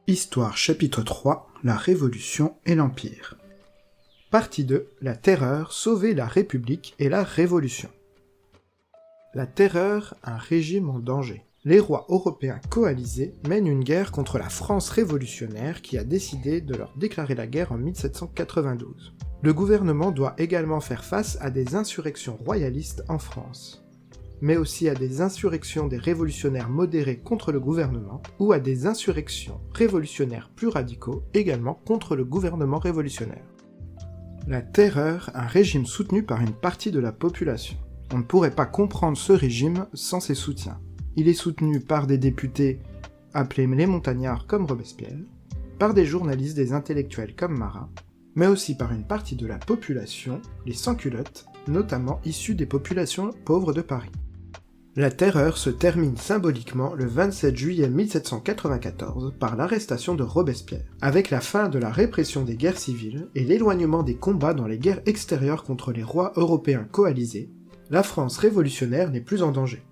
Histoire chapitre 3, la Révolution et l'Empire. Partie 2, la Terreur, sauver la République et la Révolution. La Terreur, un régime en danger. Les rois européens coalisés mènent une guerre contre la France révolutionnaire qui a décidé de leur déclarer la guerre en 1792. Le gouvernement doit également faire face à des insurrections royalistes en France, mais aussi à des insurrections des révolutionnaires modérés contre le gouvernement, ou à des insurrections révolutionnaires plus radicaux également contre le gouvernement révolutionnaire. La Terreur, un régime soutenu par une partie de la population. On ne pourrait pas comprendre ce régime sans ses soutiens. Il est soutenu par des députés appelés les montagnards comme Robespierre, par des journalistes, des intellectuels comme Marat, mais aussi par une partie de la population, les sans-culottes, notamment issus des populations pauvres de Paris. La Terreur se termine symboliquement le 27 juillet 1794 par l'arrestation de Robespierre, avec la fin de la répression des guerres civiles et l'éloignement des combats dans les guerres extérieures contre les rois européens coalisés. La France révolutionnaire n'est plus en danger.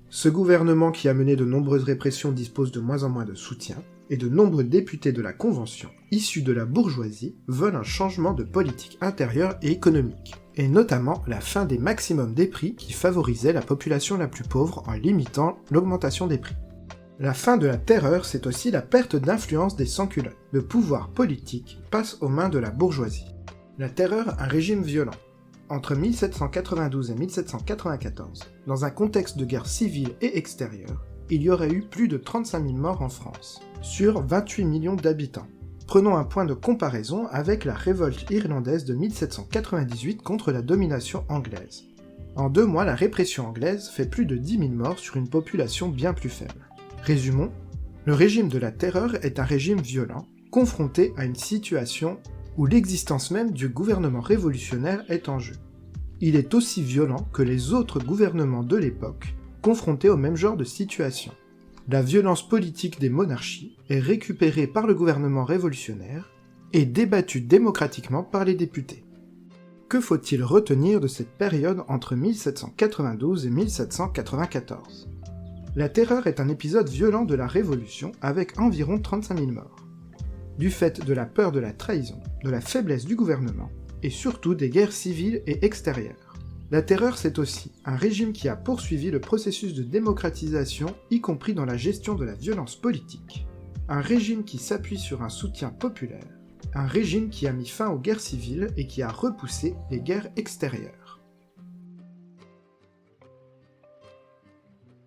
Ce gouvernement qui a mené de nombreuses répressions dispose de moins en moins de soutien, et de nombreux députés de la Convention, issus de la bourgeoisie, veulent un changement de politique intérieure et économique, et notamment la fin des maximums des prix qui favorisaient la population la plus pauvre en limitant l'augmentation des prix. La fin de la Terreur, c'est aussi la perte d'influence des sans-culottes. Le pouvoir politique passe aux mains de la bourgeoisie. La Terreur, un régime violent. Entre 1792 et 1794, dans un contexte de guerre civile et extérieure, il y aurait eu plus de 35 000 morts en France, sur 28 millions d'habitants. Prenons un point de comparaison avec la révolte irlandaise de 1798 contre la domination anglaise. En 2 mois, la répression anglaise fait plus de 10 000 morts sur une population bien plus faible. Résumons, le régime de la Terreur est un régime violent, confronté à une situation où l'existence même du gouvernement révolutionnaire est en jeu. Il est aussi violent que les autres gouvernements de l'époque, confrontés au même genre de situation. La violence politique des monarchies est récupérée par le gouvernement révolutionnaire et débattue démocratiquement par les députés. Que faut-il retenir de cette période entre 1792 et 1794 ? La Terreur est un épisode violent de la Révolution avec environ 35 000 morts. Du fait de la peur de la trahison, de la faiblesse du gouvernement, et surtout des guerres civiles et extérieures. La Terreur, c'est aussi un régime qui a poursuivi le processus de démocratisation, y compris dans la gestion de la violence politique. Un régime qui s'appuie sur un soutien populaire. Un régime qui a mis fin aux guerres civiles et qui a repoussé les guerres extérieures.